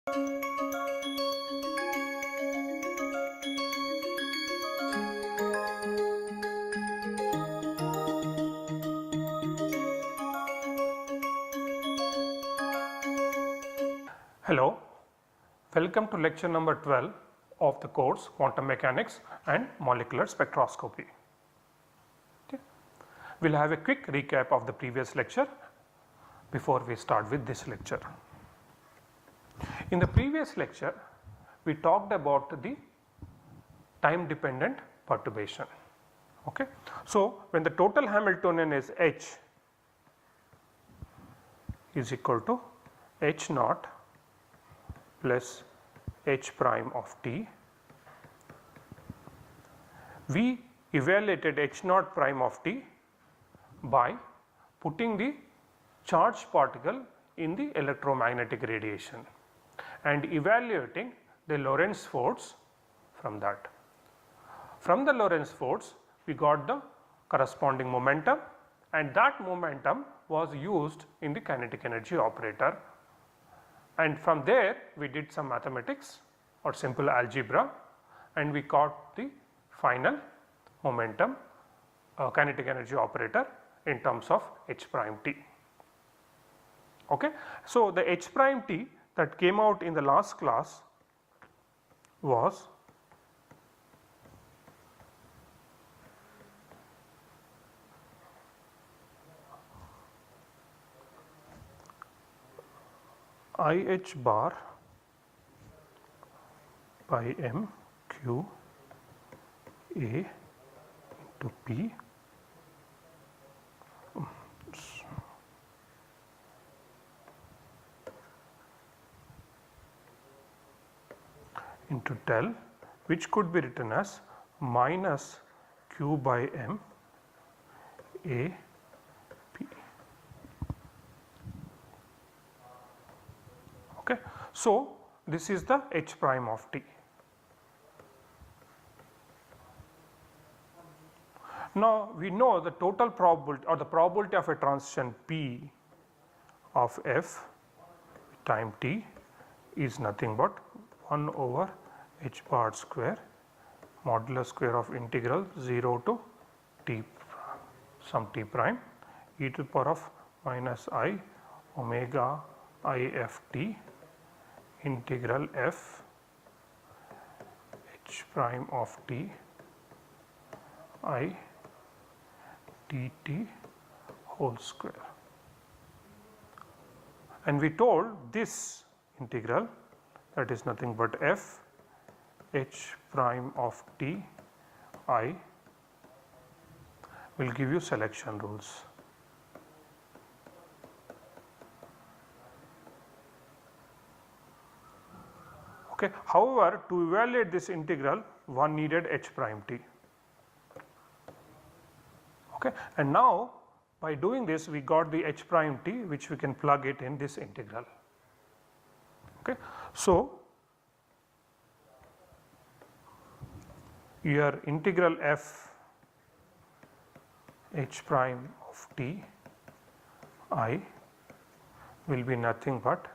Hello, welcome to lecture number 12 of the course Quantum Mechanics and Molecular Spectroscopy. Okay. We will have a quick recap of the previous lecture before we start with this lecture. In the previous lecture, we talked about the time dependent perturbation. Okay. So, when the total Hamiltonian is H is equal to H naught plus H prime of t, we evaluated H naught prime of t by putting the charged particle in the electromagnetic radiation and evaluating the Lorentz force from that. From the Lorentz force we got the corresponding momentum, and that momentum was used in the kinetic energy operator, and from there we did some mathematics or simple algebra and we got the final momentum kinetic energy operator in terms of H prime t. Okay. So, the H prime t that came out in the last class was IH bar by m q a into p into del, which could be written as minus q by m a p. Okay. So, this is the H prime of t. Now, we know the total probability or the probability of a transition P of f time t is nothing but 1 over h bar square modulus square of integral 0 to t some t prime e to the power of minus I omega I f t integral f h prime of t I dt whole square, and we told this integral, that is nothing but f h prime of t I will give you selection rules. Okay. However, to evaluate this integral one needed h prime t. Okay. And now by doing this we got the h prime t, which we can plug it in this integral. Okay. So, your integral f h prime of t I will be nothing but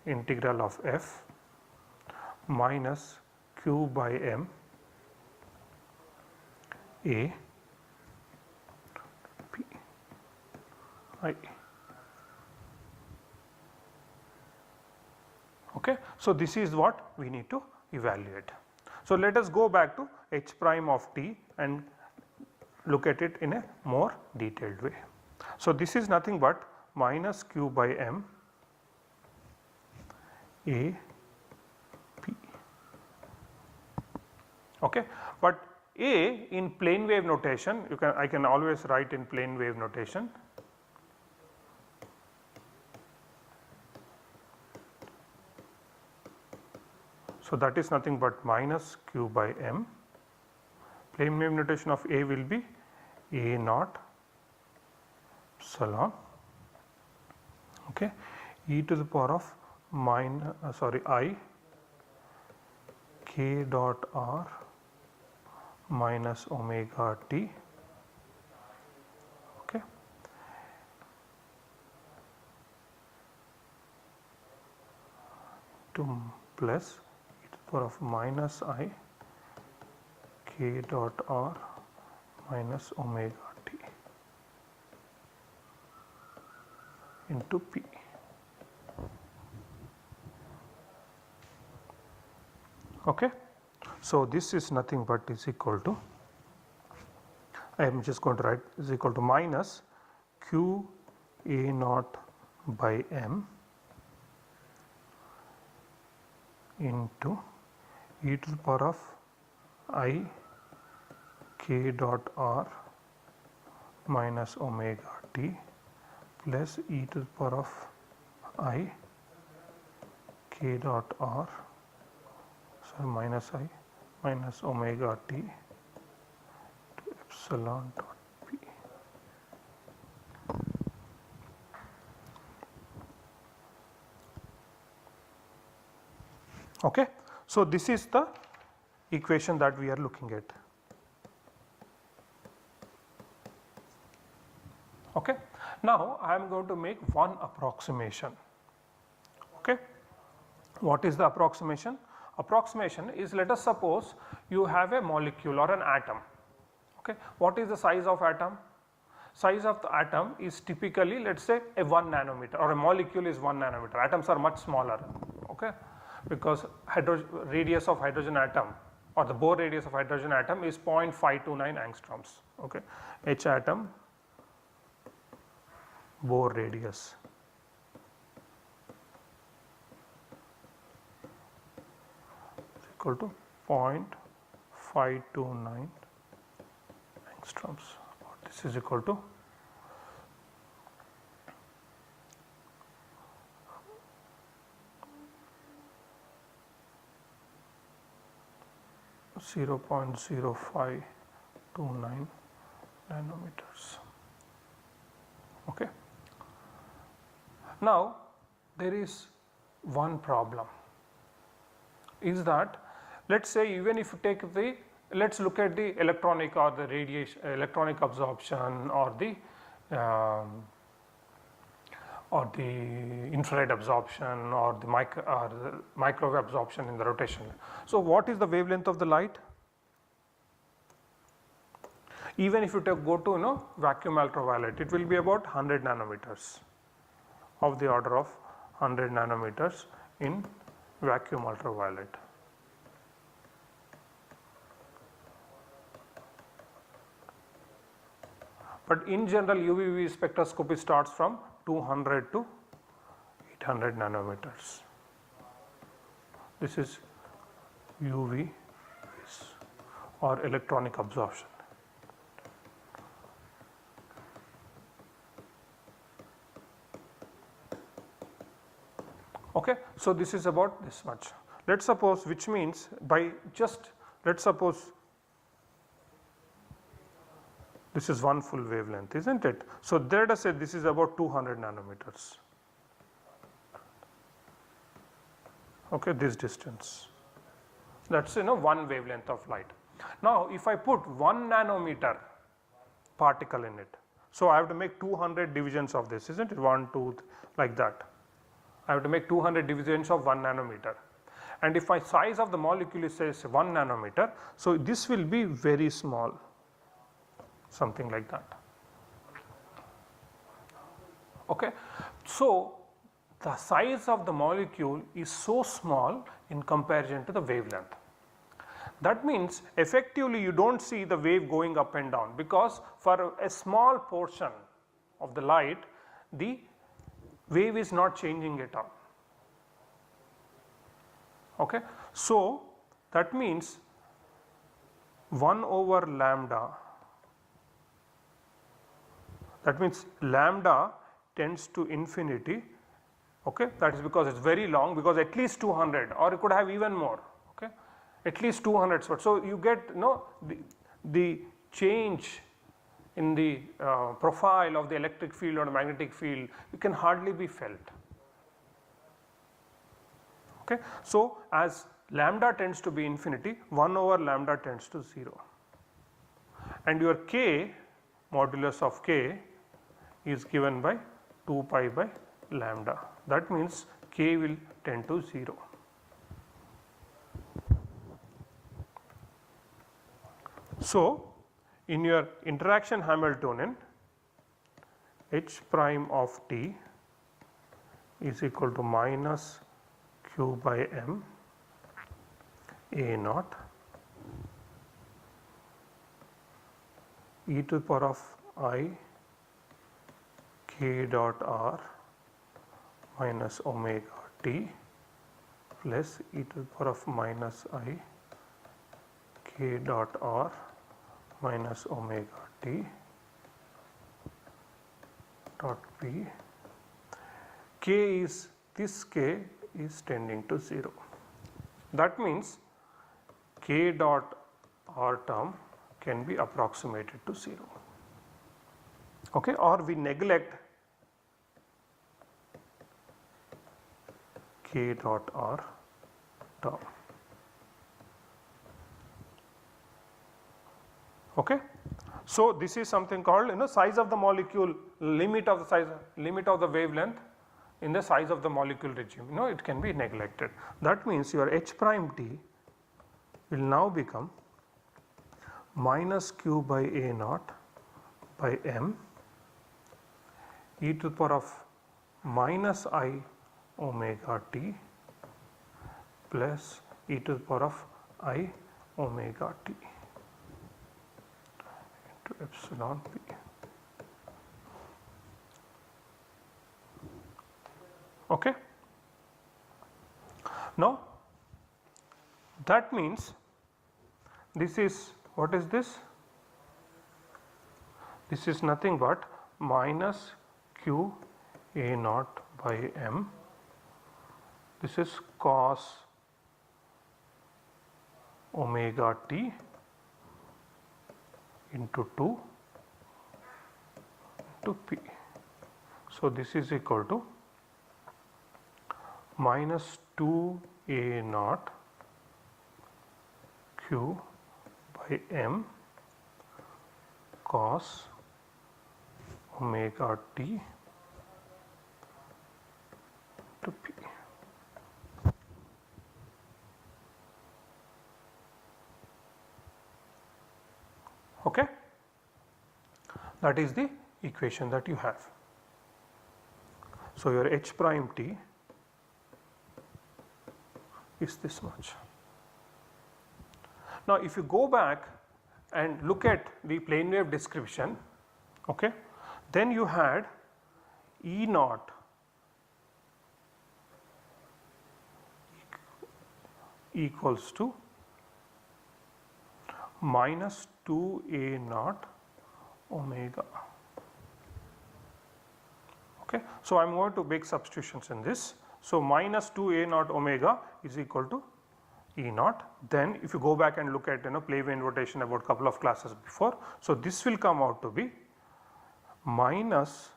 integral of f minus q by m a p I. Okay. So, this is what we need to evaluate. So, let us go back to h prime of t and look at it in a more detailed way. So, this is nothing but minus q by m a p. Okay. But a in plane wave notation, I can always write in plane wave notation. So, that is nothing but minus q by m. Plane wave notation of a will be a naught epsilon, okay, e to the power of I k dot r minus omega t, okay. to plus e to the power of minus I k dot r minus omega t into p. Okay. So, this is nothing but is equal to, I am just going to write is equal to minus q a naught by m into e to the power of I k dot r minus omega t plus e to the power of I k dot r, sorry, minus I minus omega t to epsilon dot p. Okay. So, this is the equation that we are looking at. Okay. Now, I am going to make one approximation. Okay. What is the approximation? Approximation is, let us suppose you have a molecule or an atom. Okay. What is the size of atom? Size of the atom is typically, let us say, a 1 nanometer, or a molecule is 1 nanometer. Atoms are much smaller, okay, because radius of hydrogen atom, or the Bohr radius of hydrogen atom is 0.529 angstroms. Okay. H atom Bohr radius. Equal to 0.529 angstroms. This is equal to 0.0529 nanometers. Okay. Now, there is one problem, is that let us say even if you take the, let us look at the electronic or the radiation, electronic absorption or the infrared absorption or the microwave absorption in the rotation. So, what is the wavelength of the light? Even if you go to vacuum ultraviolet, it will be about 100 nanometers, of the order of 100 nanometers in vacuum ultraviolet. But in general, UV spectroscopy starts from 200 to 800 nanometers. This is UV or electronic absorption. Okay. So, this is about this much. Let us suppose, which means by just let us suppose this is one full wavelength, isn't it? So, let us say this is about 200 nanometers. Okay, this distance, that is one wavelength of light. Now, if I put 1 nanometer particle in it, so I have to make 200 divisions of this, isn't it? 1, 2, like that. I have to make 200 divisions of 1 nanometer, and if my size of the molecule is say 1 nanometer, so this will be very small, something like that. Okay. So, the size of the molecule is so small in comparison to the wavelength. That means effectively you do not see the wave going up and down, because for a small portion of the light the wave is not changing at all. Okay. So, that means 1 over lambda, that means lambda tends to infinity. Okay. That is because it is very long, because at least 200, or it could have even more, okay, at least 200. So, you get the change in the profile of the electric field or magnetic field, it can hardly be felt. Okay. So, as lambda tends to be infinity, 1 over lambda tends to 0, and your k, modulus of k, is given by 2 pi by lambda. That means k will tend to 0. So, in your interaction Hamiltonian, h prime of t is equal to minus q by m a naught e to the power of I k dot r minus omega t plus e to the power of minus I k dot r minus omega t dot p. K is, this k is tending to 0. That means k dot r term can be approximated to 0, okay, or we neglect k dot r term, okay. So, this is something called size of the molecule, limit of the size, limit of the wavelength in the size of the molecule regime, it can be neglected. That means your h prime t will now become minus q by a naught by m e to the power of minus I omega t plus e to the power of I omega t into epsilon p. Okay. Now, that means this is, what is this? This is nothing but minus q a naught by m. This is cos omega t into 2 into p. So, this is equal to minus 2 a naught q by m cos omega t to p. Okay, that is the equation that you have. So, your h prime t is this much. Now, if you go back and look at the plane wave description, okay, then you had E naught equals to minus 2a naught omega. Okay. So, I am going to make substitutions in this. So, minus 2a naught omega is equal to E naught. Then if you go back and look at plane wave rotation about couple of classes before. So, this will come out to be minus,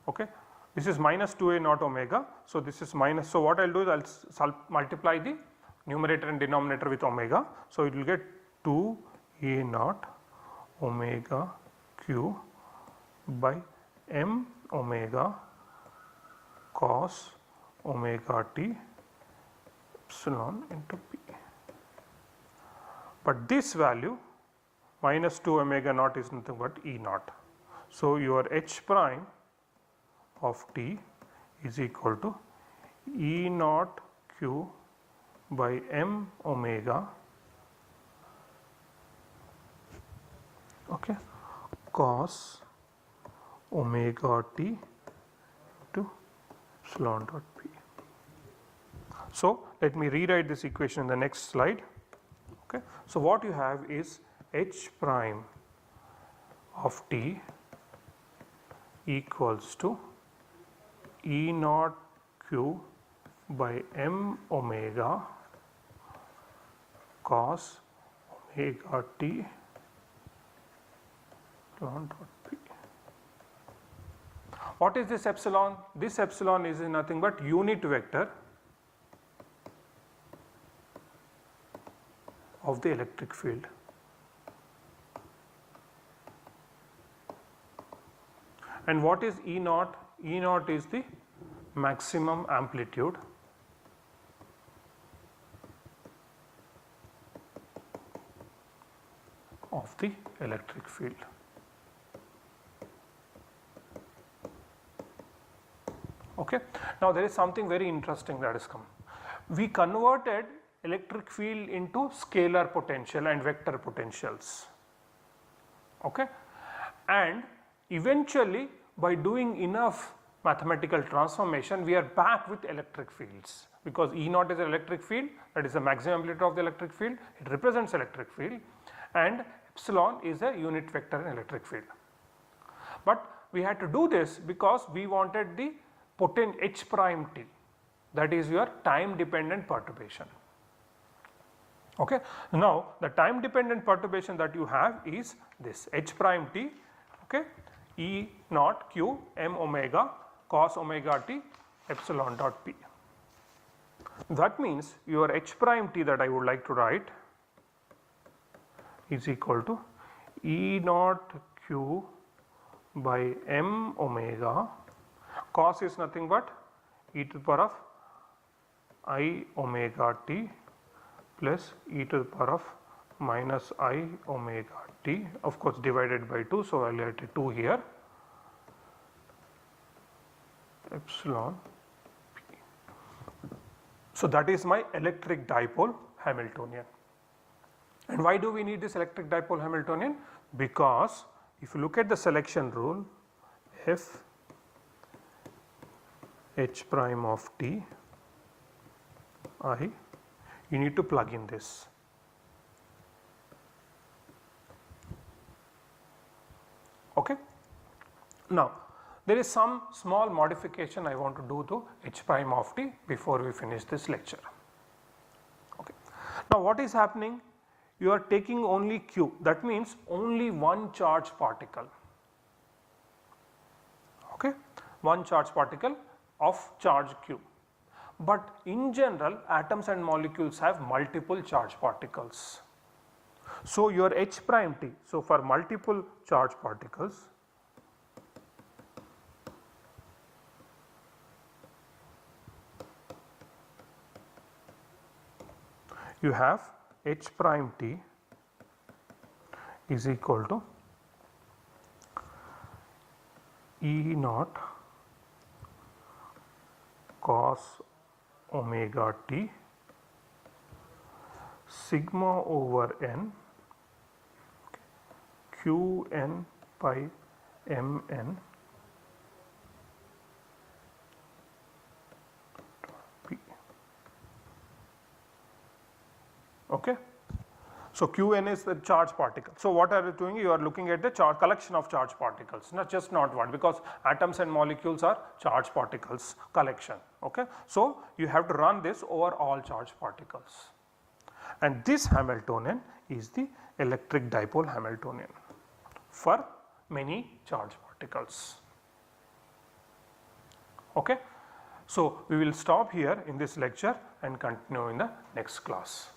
okay, this is minus 2a naught omega. So, this is minus, so what I will do is I will multiply the numerator and denominator with omega. So, it will get 2a naught omega q by m omega cos omega t epsilon into p. But this value minus 2 omega naught is nothing but E naught. So, your h prime of t is equal to E naught q by m omega, okay, cos omega t to epsilon dot p. So, let me rewrite this equation in the next slide. Okay. So, what you have is h prime of t equals to E naught q by m omega cos omega t epsilon dot p. What is this epsilon? This epsilon is nothing but unit vector of the electric field. And what is E naught? E naught is the maximum amplitude of the electric field. Okay. Now there is something very interesting that has come. We converted electric field into scalar potential and vector potentials. Okay. And eventually by doing enough mathematical transformation, we are back with electric fields, because E naught is an electric field, that is the maximum amplitude of the electric field, it represents electric field, and epsilon is a unit vector in electric field. But we had to do this because we wanted the H prime t, that is your time dependent perturbation. Okay. Now the time dependent perturbation that you have is this H prime t, okay, E naught q m omega cos omega t epsilon dot p. That means your H prime t that I would like to write is equal to E naught q by m omega, cos is nothing but e to the power of I omega t plus e to the power of minus I omega t, of course divided by 2, so I will write 2 here, epsilon p. So that is my electric dipole Hamiltonian. And why do we need this electric dipole Hamiltonian? Because if you look at the selection rule, f h prime of t I, you need to plug in this. Okay. Now there is some small modification I want to do to h prime of t before we finish this lecture. Okay. Now what is happening? You are taking only q, that means only one charge particle. Okay, one charge particle of charge q. But in general atoms and molecules have multiple charge particles. So your h prime t, so for multiple charge particles, you have h prime t is equal to E naught cos omega t sigma over n q n pi m n p. Okay. So Qn is the charge particle. So what are you doing? You are looking at the charge collection of charge particles, not one, because atoms and molecules are charge particles collection. Okay. So you have to run this over all charge particles, and this Hamiltonian is the electric dipole Hamiltonian for many charge particles. Okay. So we will stop here in this lecture and continue in the next class.